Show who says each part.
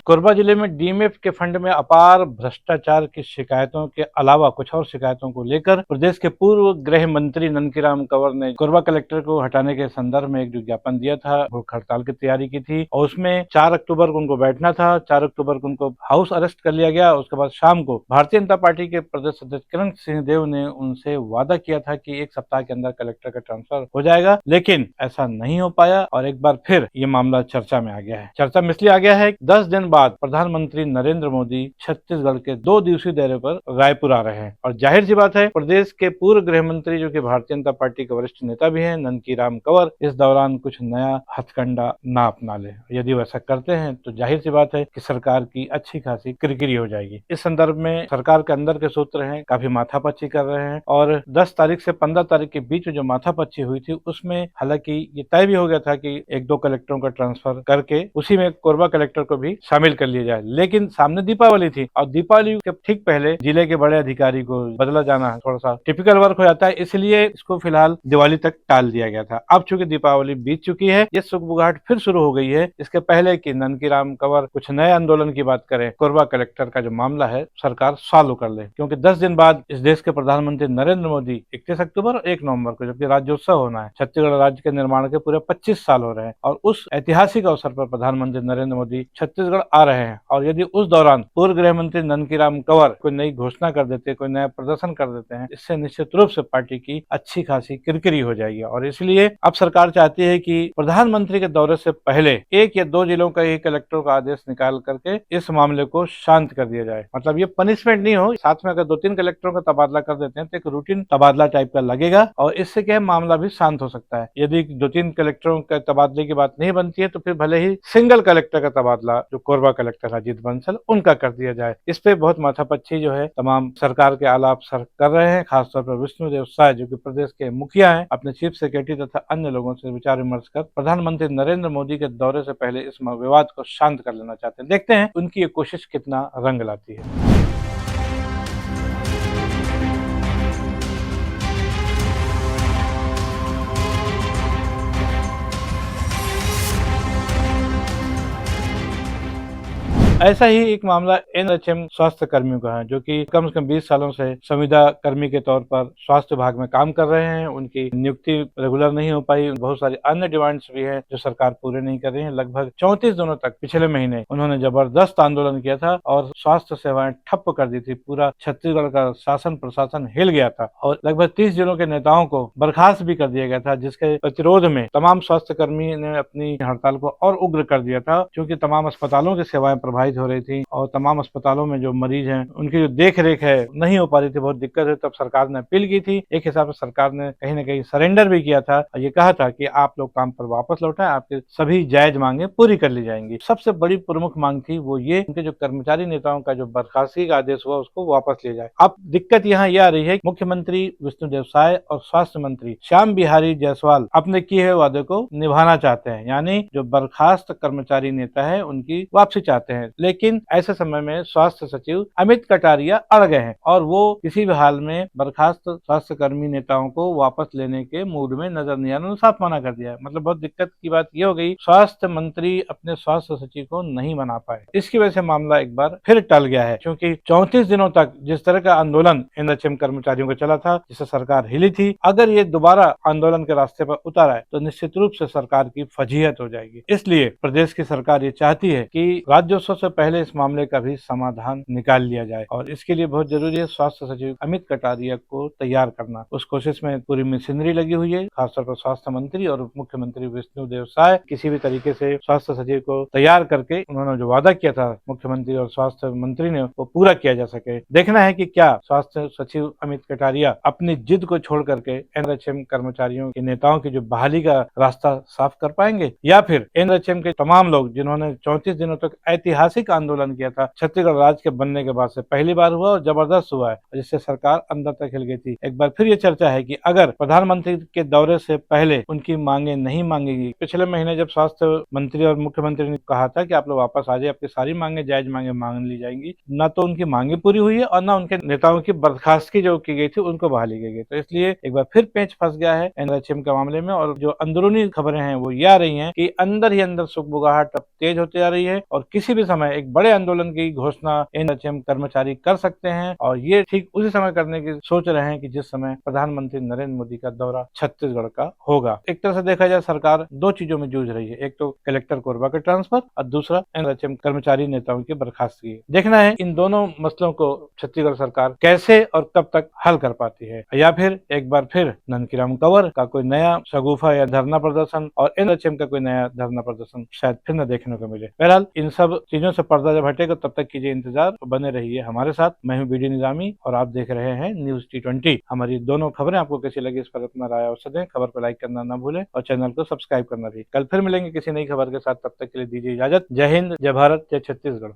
Speaker 1: कोरबा जिले में डीएमएफ के फंड में अपार भ्रष्टाचार की शिकायतों के अलावा कुछ और शिकायतों को लेकर प्रदेश के पूर्व गृह मंत्री ननकीराम कंवर ने कोरबा कलेक्टर को हटाने के संदर्भ में एक जो ज्ञापन दिया था, भूख हड़ताल की तैयारी की थी और उसमें 4 अक्टूबर को उनको बैठना था। 4 अक्टूबर को उनको हाउस अरेस्ट कर लिया गया। उसके बाद शाम को भारतीय जनता पार्टी के प्रदेश अध्यक्ष किरण सिंहदेव ने उनसे वादा किया था कि 1 सप्ताह के अंदर कलेक्टर का ट्रांसफर हो जाएगा, लेकिन ऐसा नहीं हो पाया और एक बार फिर ये मामला चर्चा में आ गया है। चर्चा में इसलिए आ गया है, 10 दिन बाद प्रधानमंत्री नरेंद्र मोदी छत्तीसगढ़ के 2 दिवसीय दौरे पर रायपुर आ रहे हैं और जाहिर सी बात है, प्रदेश के पूर्व गृह मंत्री जो कि भारतीय जनता पार्टी के वरिष्ठ नेता भी हैं, ननकीराम कंवर, इस दौरान कुछ नया हथकंडा ना अपना ले। यदि वैसा करते हैं तो जाहिर सी बात है कि सरकार की अच्छी खासी किरकिरी हो जाएगी। इस संदर्भ में सरकार के अंदर के सूत्र हैं, काफी माथापच्ची कर रहे हैं और 10 तारीख से 15 तारीख के बीच में जो माथापच्ची हुई थी उसमें हालांकि ये तय भी हो गया था कि 1-2 कलेक्टरों का ट्रांसफर करके उसी में कोरबा कलेक्टर को भी शामिल कर लिया जाए, लेकिन सामने दीपावली थी और दीपावली के ठीक पहले जिले के बड़े अधिकारी को बदला जाना थोड़ा सा टिपिकल वर्क हो जाता है, इसलिए इसको फिलहाल दिवाली तक टाल दिया गया था। अब चूंकि दीपावली बीत चुकी है, ये सुगबुगाहट फिर शुरू हो गई है। इसके पहले कि ननकीराम कंवर कुछ नए आंदोलन की बात करें, कोरबा कलेक्टर का जो मामला है सरकार सॉल्व कर ले, क्योंकि 10 दिन बाद इस देश के प्रधानमंत्री नरेंद्र मोदी 31 अक्टूबर और 1 नवंबर को जबकि राज्योत्सव होना है। छत्तीसगढ़ राज्य के निर्माण के पूरे 25 साल हो रहे हैं और उस ऐतिहासिक अवसर पर प्रधानमंत्री नरेंद्र मोदी छत्तीसगढ़ आ रहे हैं और यदि उस दौरान पूर्व गृह मंत्री ननकीराम कंवर कोई नई घोषणा कर देते, कोई नया प्रदर्शन कर देते हैं, इससे निश्चित रूप से पार्टी की अच्छी खासी किरकिरी हो जाएगी और इसलिए अब सरकार चाहती है कि प्रधानमंत्री के दौरे से पहले 1 या 2 जिलों का ही कलेक्टरों का आदेश निकाल करके इस मामले को शांत कर दिया जाए। मतलब ये पनिशमेंट नहीं हो, साथ में अगर 2-3 कलेक्टरों का तबादला कर देते हैं तो एक रूटीन तबादला टाइप का लगेगा और इससे क्या है, मामला भी शांत हो सकता है। यदि 2-3 कलेक्टरों के तबादले की बात नहीं बनती है तो फिर भले ही सिंगल कलेक्टर का तबादला जो कोरबा कलेक्टर अजीत बंसल उनका कर दिया जाए। इस पे बहुत माथापच्ची जो है तमाम सरकार के आला अफसर कर रहे हैं, खासतौर पर विष्णुदेव साय जो कि प्रदेश के मुखिया हैं, अपने चीफ सेक्रेटरी तथा अन्य लोगों से विचार विमर्श कर प्रधानमंत्री नरेंद्र मोदी के दौरे से पहले इस विवाद को शांत कर लेना चाहते हैं। देखते हैं उनकी ये कोशिश कितना रंग लाती है। ऐसा ही एक मामला एनएचएम स्वास्थ्य कर्मियों का है, जो कि कम से कम 20 सालों से संविदा कर्मी के तौर पर स्वास्थ्य विभाग में काम कर रहे हैं। उनकी नियुक्ति रेगुलर नहीं हो पाई, बहुत सारी अन्य डिमांड्स भी है जो सरकार पूरे नहीं कर रही है। लगभग 34 दिनों तक पिछले महीने उन्होंने जबरदस्त आंदोलन किया था और स्वास्थ्य सेवाएं ठप्प कर दी थी। पूरा छत्तीसगढ़ का शासन प्रशासन हिल गया था और लगभग 30 जिलों के नेताओं को बर्खास्त भी कर दिया गया था, जिसके प्रतिरोध में तमाम स्वास्थ्य कर्मी ने अपनी हड़ताल को और उग्र कर दिया था, क्योंकि तमाम अस्पतालों की सेवाएं प्रभावित हो रही थी और तमाम अस्पतालों में जो मरीज हैं उनकी जो देख रेख है नहीं हो पा रही थी, बहुत दिक्कत है। तब सरकार ने अपील की थी, एक हिसाब से सरकार ने कहीं ना कहीं सरेंडर भी किया था और ये कहा था कि आप लोग काम पर वापस लौटाएं, आपके सभी जायज मांगे पूरी कर ली जाएंगी। सबसे बड़ी प्रमुख मांग थी वो ये, उनके जो कर्मचारी नेताओं का जो बर्खास्तगी का आदेश हुआ उसको वापस लिया जाए। अब दिक्कत यहाँ यह आ रही है, मुख्यमंत्री विष्णुदेव साय और स्वास्थ्य मंत्री श्याम बिहारी जायसवाल अपने किए हुए वादे को निभाना चाहते हैं, यानी जो बर्खास्त कर्मचारी नेता है उनकी वापसी चाहते हैं। लेकिन ऐसे समय में स्वास्थ्य सचिव अमित कटारिया अड़ गए हैं और वो किसी भी हाल में बर्खास्त स्वास्थ्य कर्मी नेताओं को वापस लेने के मूड में नजर नहीं आ रहे, साफ मना कर दिया है। मतलब बहुत दिक्कत की बात ये हो गई, स्वास्थ्य मंत्री अपने स्वास्थ्य सचिव को नहीं बना पाए। इसकी वजह से मामला एक बार फिर टल गया है, क्योंकि 34 दिनों तक जिस तरह का आंदोलन एनएचएम कर्मचारियों का चला था, जिससे सरकार हिली थी, अगर ये दोबारा आंदोलन के रास्ते पर उतर आए तो निश्चित रूप से सरकार की फजीहत हो जाएगी। इसलिए प्रदेश की सरकार ये चाहती है कि राज्योत्सव से पहले इस मामले का भी समाधान निकाल लिया जाए और इसके लिए बहुत जरूरी है स्वास्थ्य सचिव अमित कटारिया को तैयार करना। उस कोशिश में पूरी मशीनरी लगी हुई है, खासतौर पर स्वास्थ्य मंत्री और मुख्यमंत्री विष्णुदेव साय किसी भी तरीके से स्वास्थ्य सचिव को तैयार करके उन्होंने जो वादा किया था मुख्यमंत्री और स्वास्थ्य मंत्री ने, वो पूरा किया जा सके। देखना है कि क्या स्वास्थ्य सचिव अमित कटारिया अपनी जिद को छोड़ करके एनएचएम कर्मचारियों के नेताओं की जो बहाली का रास्ता साफ कर पाएंगे, या फिर एनएचएम के तमाम लोग जिन्होंने 34 दिनों तक ऐतिहासिक आंदोलन किया था, छत्तीसगढ़ राज्य के बनने के बाद से पहली बार हुआ और जबरदस्त हुआ है, जिससे सरकार अंदर तक हिल गई थी। एक बार फिर ये चर्चा है कि अगर प्रधानमंत्री के दौरे से पहले उनकी मांगे नहीं मांगेगी, पिछले महीने जब स्वास्थ्य मंत्री और मुख्यमंत्री ने कहा था कि आप लोग वापस आ जाए, आपकी सारी मांगे जायज मांगे मांग ली जाएंगी, न तो उनकी मांगे पूरी हुई है और न उनके नेताओं की बर्खास्तगी जो की गई थी उनको बहाली गई। तो इसलिए एक बार फिर पेंच फंस गया है एनएचएम के मामले में और जो अंदरूनी खबरें हैं वो ये आ रही हैं कि अंदर ही अंदर सुगबुगाहट अब तेज होती जा रही है और किसी भी समय समय एक बड़े आंदोलन की घोषणा एनएचएम कर्मचारी कर सकते हैं और ये ठीक उसी समय करने की सोच रहे हैं कि जिस समय प्रधानमंत्री नरेंद्र मोदी का दौरा छत्तीसगढ़ का होगा। एक तरह से देखा जाए सरकार दो चीजों में जूझ रही है, एक तो कलेक्टर कोरबा के ट्रांसफर और दूसरा एनएचएम कर्मचारी नेताओं की बर्खास्तगी। देखना है इन दोनों मसलों को छत्तीसगढ़ सरकार कैसे और कब तक हल कर पाती है, या फिर एक बार फिर ननकीराम कंवर का कोई नया शगुफा या धरना प्रदर्शन और एनएचएम का कोई नया धरना प्रदर्शन शायद फिर न देखने को मिले। बहरहाल इन सब चीजों से पर्दा जब हटेगा तब तक कीजिए इंतजार, बने रहिए हमारे साथ। मैं हूं बीडी निजामी और आप देख रहे हैं न्यूज T20। हमारी दोनों खबरें आपको कैसी लगी इस पर अपना राय अवश्य दें, खबर को लाइक करना ना भूलें और चैनल को सब्सक्राइब करना भी। कल फिर मिलेंगे किसी नई खबर के साथ, तब तक के लिए दीजिए इजाजत। जय हिंद, जय भारत, जय छत्तीसगढ़।